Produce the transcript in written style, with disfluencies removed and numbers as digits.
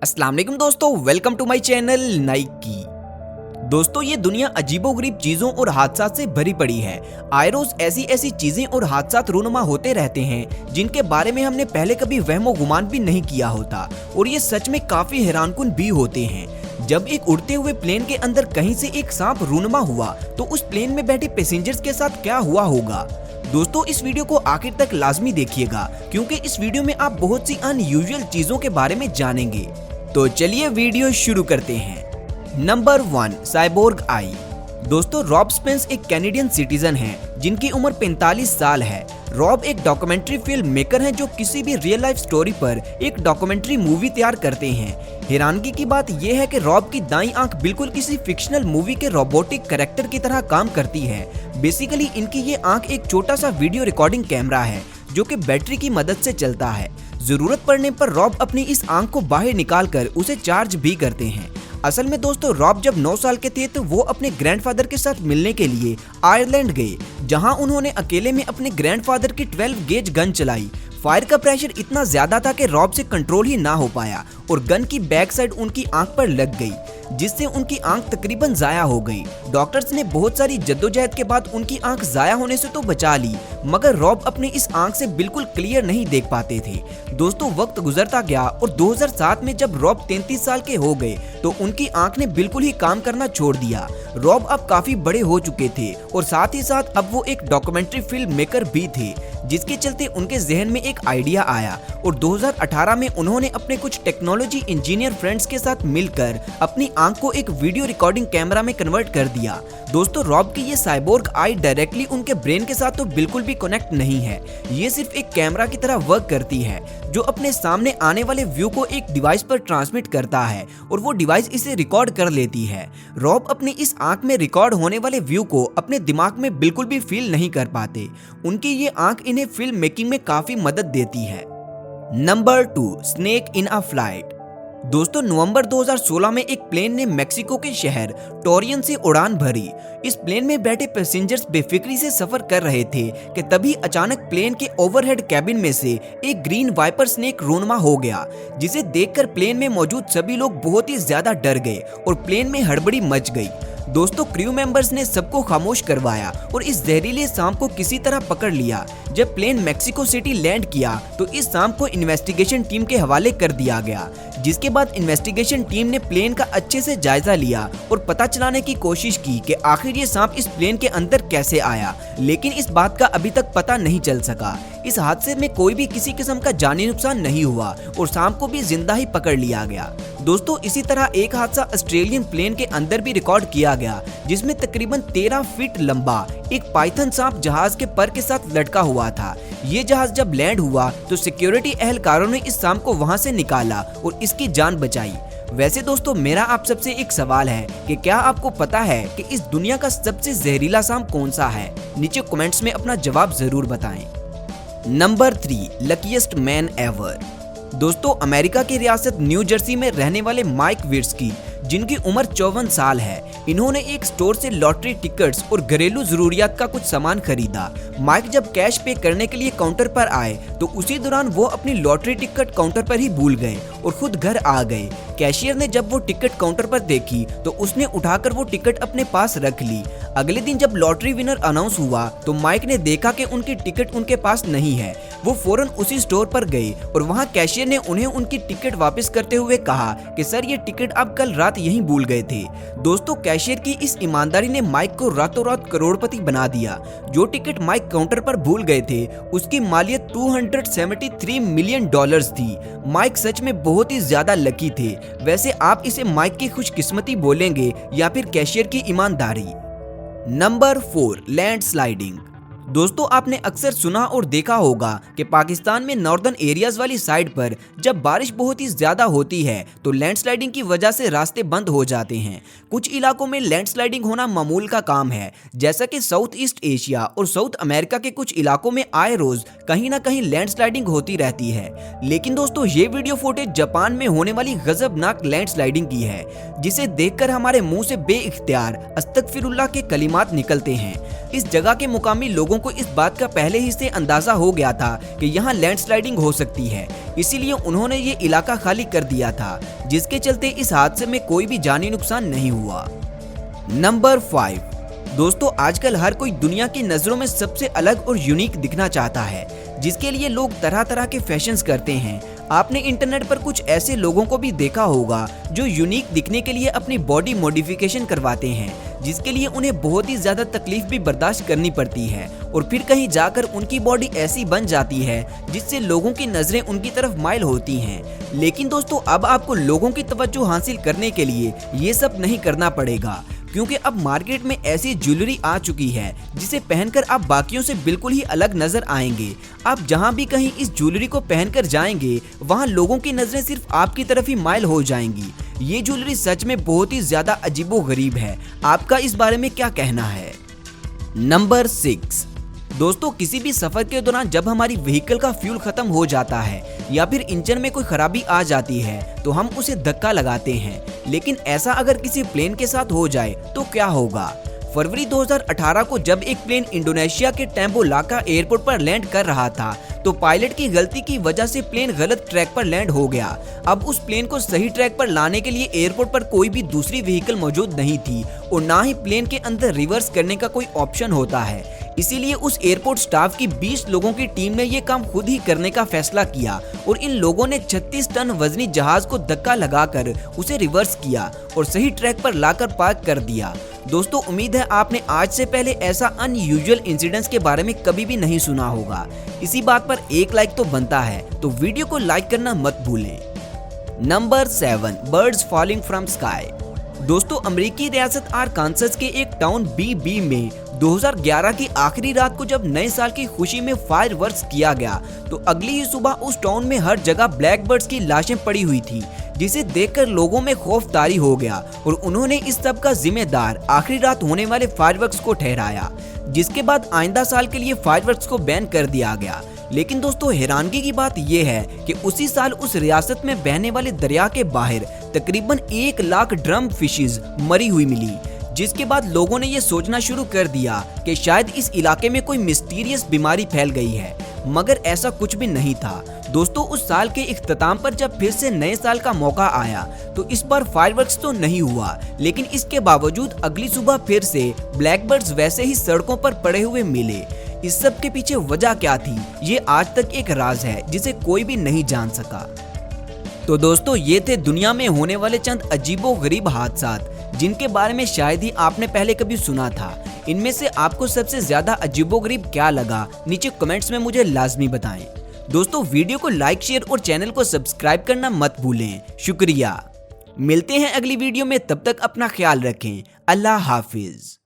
अस्सलाम वालेकुम दोस्तों, वेलकम टू माय चैनल नाइकी। दोस्तों, ये दुनिया अजीबोगरीब चीजों और हादसात से भरी पड़ी है। आए रोज ऐसी ऐसी चीजें और हादसात रूनुमा होते रहते हैं जिनके बारे में हमने पहले कभी वहमो गुमान भी नहीं किया होता, और ये सच में काफी हैरानकुन भी होते हैं। जब एक उड़ते हुए प्लेन के अंदर कहीं से एक सांप रूनुमा हुआ तो उस प्लेन में बैठे पैसेंजर्स के साथ क्या हुआ होगा। दोस्तों, इस वीडियो को आखिर तक लाजमी देखिएगा क्योंकि इस वीडियो में आप बहुत सी अनयूजुअल चीजों के बारे में जानेंगे। तो चलिए वीडियो शुरू करते हैं। नंबर 1, साइबोर्ग आई। दोस्तों, रॉब स्पेंस एक कैनेडियन सिटीजन हैं जिनकी उम्र 45 साल है। रॉब एक डॉक्यूमेंट्री फिल्म मेकर हैं जो किसी भी रियल लाइफ स्टोरी पर एक डॉक्यूमेंट्री मूवी तैयार करते हैं। हैरानगी की बात यह है कि रॉब की दाईं आंख बिल्कुल किसी फिक्शनल मूवी के रोबोटिक कैरेक्टर की तरह काम करती है। बेसिकली इनकी ये आंख एक छोटा सा वीडियो रिकॉर्डिंग कैमरा है जो कि बैटरी की मदद से चलता है। जरूरत पड़ने पर रॉब अपनी इस आंख को बाहर निकालकर उसे चार्ज भी करते हैं। असल में दोस्तों, रॉब जब 9 साल के थे तो वो अपने ग्रैंडफादर के साथ मिलने के लिए आयरलैंड गए, जहां उन्होंने अकेले में अपने ग्रैंडफादर की 12 गेज गन चलाई। फायर का प्रेशर इतना ज्यादा था कि रॉब से कंट्रोल ही ना हो पाया और गन की बैक साइड उनकी आंख पर लग गई, जिससे उनकी आंख तकरीबन जाया हो गई। डॉक्टर्स ने बहुत सारी जद्दोजहद के बाद उनकी आंख जाया होने से तो बचा ली, मगर रॉब अपनी इस आंख से बिल्कुल क्लियर नहीं देख पाते थे। दोस्तों, वक्त गुजरता गया और 2007 में जब रॉब 33 साल के हो गए तो उनकी आंख ने बिल्कुल ही काम करना छोड़ दिया। रॉब अब काफी बड़े हो चुके थे और साथ ही साथ अब वो एक डॉक्यूमेंट्री फिल्म मेकर भी थे, जिसके चलते उनके जहन में एक आइडिया आया और 2018 में उन्होंने अपने कुछ टेक्नोलॉजी इंजीनियर फ्रेंड्स के साथ मिलकर अपनी आंख को एक वीडियो रिकॉर्डिंग कैमरा में कन्वर्ट कर दिया। दोस्तों, रॉब की ये साइबोर्ग आई डायरेक्टली उनके ब्रेन के साथ तो बिल्कुल भी कनेक्ट नहीं है। ये सिर्फ एक कैमरा की तरह वर्क करती है जो अपने सामने आने वाले व्यू को एक डिवाइस पर ट्रांसमिट करता है और वो डिवाइस इसे रिकॉर्ड कर लेती है। रॉब अपनी इस आंख में रिकॉर्ड होने वाले व्यू को अपने दिमाग में बिल्कुल भी फील नहीं कर पाते। उनकी ये आंख इन्हें फिल्म मेकिंग में काफी मदद देती है। Number 2, snake in a flight. दोस्तों, नवंबर 2016 में एक प्लेन ने मेक्सिको के शहर टोरियन से उड़ान भरी। इस प्लेन में बैठे पैसेंजर्स बेफिक्री से सफर कर रहे थे कि तभी अचानक प्लेन के ओवरहेड कैबिन में से एक ग्रीन वाइपर स्नेक रूनुमा हो गया, जिसे देखकर प्लेन में मौजूद सभी लोग बहुत ही ज्यादा डर गए और प्लेन में हड़बड़ी मच गई। दोस्तों, क्रू मेंबर्स ने सबको खामोश करवाया और इस जहरीले सांप को किसी तरह पकड़ लिया। जब प्लेन मेक्सिको सिटी लैंड किया तो इस सांप को इन्वेस्टिगेशन टीम के हवाले कर दिया गया, जिसके बाद इन्वेस्टिगेशन टीम ने प्लेन का अच्छे से जायजा लिया और पता चलाने की कोशिश की कि आखिर ये सांप इस प्लेन के अंदर कैसे आया, लेकिन इस बात का अभी तक पता नहीं चल सका। इस हादसे में कोई भी किसी किस्म का जानी नुकसान नहीं हुआ और सांप को भी जिंदा ही पकड़ लिया गया। दोस्तों, इसी तरह एक हादसा ऑस्ट्रेलियन प्लेन के अंदर भी रिकॉर्ड किया गया, जिसमें तकरीबन 13 फीट लंबा एक पाइथन सांप जहाज के पर के साथ लटका हुआ था। ये जहाज जब लैंड हुआ तो सिक्योरिटी एहलकारों ने इस सांप को वहां से निकाला और इसकी जान बचाई। वैसे दोस्तों, मेरा आप सबसे एक सवाल है कि क्या आपको पता है कि इस दुनिया का सबसे जहरीला सांप कौन सा है? नीचे कमेंट्स में अपना जवाब जरूर बताएं। Number 3, luckiest man ever. दोस्तों, अमेरिका की रियासत न्यू जर्सी में रहने वाले माइक विर्स्की, जिनकी उम्र 54 साल है, इन्होंने एक स्टोर से लॉटरी टिकट्स और घरेलू जरूरियात का कुछ सामान खरीदा। माइक जब कैश पे करने के लिए काउंटर पर आए तो उसी दौरान वो अपनी लॉटरी टिकट काउंटर पर ही भूल गए और खुद घर आ गए। कैशियर ने जब वो टिकट काउंटर पर देखी तो उसने उठाकर वो टिकट अपने पास रख ली। अगले दिन जब लॉटरी विनर अनाउंस हुआ तो माइक ने देखा कि उनकी टिकट उनके पास नहीं है। वो फौरन उसी स्टोर पर गए और वहां कैशियर ने उन्हें उनकी टिकट वापस करते हुए कहा कि सर, ये टिकट आप कल रात यहीं भूल गए थे। दोस्तों, कैशियर की इस ईमानदारी ने माइक को रातों रात करोड़पति बना दिया। जो टिकट माइक काउंटर पर भूल गए थे उसकी मालियत $273 मिलियन थी। माइक सच में बहुत ही ज्यादा लकी थे। वैसे आप इसे माइक की खुशकिस्मती बोलेंगे या फिर कैशियर की ईमानदारी? Number 4, landsliding. दोस्तों, आपने अक्सर सुना और देखा होगा कि पाकिस्तान में नॉर्दर्न एरियाज वाली साइड पर जब बारिश बहुत ही ज्यादा होती है तो लैंडस्लाइडिंग की वजह से रास्ते बंद हो जाते हैं। कुछ इलाकों में लैंडस्लाइडिंग होना मामूल का काम है, जैसा कि साउथ ईस्ट एशिया और साउथ अमेरिका के कुछ इलाकों में आए रोज कहीं ना कहीं लैंडस्लाइडिंग होती रहती है। लेकिन दोस्तों, ये वीडियो फुटेज जापान में होने वाली गजबनाक लैंडस्लाइडिंग की है, जिसे देखकर हमारे मुंह से बेइख्तियार अस्तगफिरुल्लाह के कलिमात निकलते हैं। इस जगह के मुकामी लोगों को इस बात का पहले ही से अंदाजा हो गया था कि यहाँ लैंडस्लाइडिंग हो सकती है, इसीलिए उन्होंने ये इलाका खाली कर दिया था, जिसके चलते इस हादसे में कोई भी जानी नुकसान नहीं हुआ। नंबर 5। दोस्तों, आजकल हर कोई दुनिया की नज़रों में सबसे अलग और यूनिक दिखना चाहता है, जिसके लिए लोग तरह तरह के फैशंस करते हैं। आपने इंटरनेट पर कुछ ऐसे लोगों को भी देखा होगा जो यूनिक दिखने के लिए अपनी बॉडी मॉडिफिकेशन करवाते हैं, जिसके लिए उन्हें बहुत ही ज़्यादा तकलीफ भी बर्दाश्त करनी पड़ती है और फिर कहीं जाकर उनकी बॉडी ऐसी बन जाती है जिससे लोगों की नज़रें उनकी तरफ माइल होती हैं। लेकिन दोस्तों, अब आपको लोगों की तवज्जो हासिल करने के लिए ये सब नहीं करना पड़ेगा, क्योंकि अब मार्केट में ऐसी ज्वेलरी आ चुकी है जिसे पहनकर आप बाकियों से बिल्कुल ही अलग नजर आएंगे। आप जहां भी कहीं इस ज्वेलरी को पहनकर जाएंगे, वहां लोगों की नजरें सिर्फ आपकी तरफ ही माइल हो जाएंगी। ये ज्वेलरी सच में बहुत ही ज्यादा अजीबोगरीब है। आपका इस बारे में क्या कहना है? नंबर 6। दोस्तों, किसी भी सफर के दौरान जब हमारी व्हीकल का फ्यूल खत्म हो जाता है या फिर इंजन में कोई खराबी आ जाती है तो हम उसे धक्का लगाते हैं, लेकिन ऐसा अगर किसी प्लेन के साथ हो जाए तो क्या होगा? फरवरी 2018 को जब एक प्लेन इंडोनेशिया के टेम्पो लाका एयरपोर्ट पर लैंड कर रहा था तो पायलट की गलती की वजह से प्लेन गलत ट्रैक पर लैंड हो गया। अब उस प्लेन को सही ट्रैक पर लाने के लिए एयरपोर्ट पर कोई भी दूसरी व्हीकल मौजूद नहीं थी और ना ही प्लेन के अंदर रिवर्स करने का कोई ऑप्शन होता है। इसीलिए उस एयरपोर्ट स्टाफ की 20 लोगों की टीम ने ये काम खुद ही करने का फैसला किया और इन लोगों ने 36 टन वजनी जहाज को धक्का लगाकर उसे रिवर्स किया और सही ट्रैक पर लाकर पार्क कर दिया। दोस्तों, उम्मीद है आपने आज से पहले ऐसा अनयूजुअल इंसिडेंट्स के बारे में कभी भी नहीं सुना होगा। इसी बात पर एक लाइक तो बनता है, तो वीडियो को लाइक करना मत भूलें। Number 7। Birds falling from sky. दोस्तों, अमेरिकी रियासत आरकानसास के एक टाउन बीबी में 2011 की आखिरी रात को जब नए साल की खुशी में फायरवर्क्स किया गया तो अगली ही सुबह उस टाउन में हर जगह ब्लैक बर्ड्स की लाशें पड़ी हुई थी, जिसे देखकर लोगों में खौफ तारी हो गया और उन्होंने इस सब का जिम्मेदार आखिरी रात होने वाले फायरवर्क्स को ठहराया, जिसके बाद आइंदा साल के लिए फायरवर्क्स को बैन कर दिया गया। लेकिन दोस्तों, हैरानगी की बात यह है कि उसी साल उस रियासत में बहने वाले दरिया के बाहर तकरीबन 1 लाख ड्रम फिशेज मरी हुई मिली, जिसके बाद लोगों ने ये सोचना शुरू कर दिया कि शायद इस इलाके में कोई मिस्टीरियस बीमारी फैल गई है, मगर ऐसा कुछ भी नहीं था। दोस्तों, उस साल के इख्तिताम पर जब फिर से नए साल का मौका आया तो इस बार फायरवर्क्स तो नहीं हुआ, लेकिन इसके बावजूद अगली सुबह फिर से ब्लैकबर्ड्स वैसे ही सड़कों पर पड़े हुए मिले। इस सब के पीछे वजह क्या थी, ये आज तक एक राज है जिसे कोई भी नहीं जान सका। तो दोस्तों, ये थे दुनिया में होने वाले चंद अजीबोगरीब हादसात जिनके बारे में शायद ही आपने पहले कभी सुना था। इनमें से आपको सबसे ज्यादा अजीबोगरीब क्या लगा, नीचे कमेंट्स में मुझे लाजमी बताएं। दोस्तों, वीडियो को लाइक, शेयर और चैनल को सब्सक्राइब करना मत भूलें। शुक्रिया। मिलते हैं अगली वीडियो में, तब तक अपना ख्याल रखें। अल्लाह हाफिज।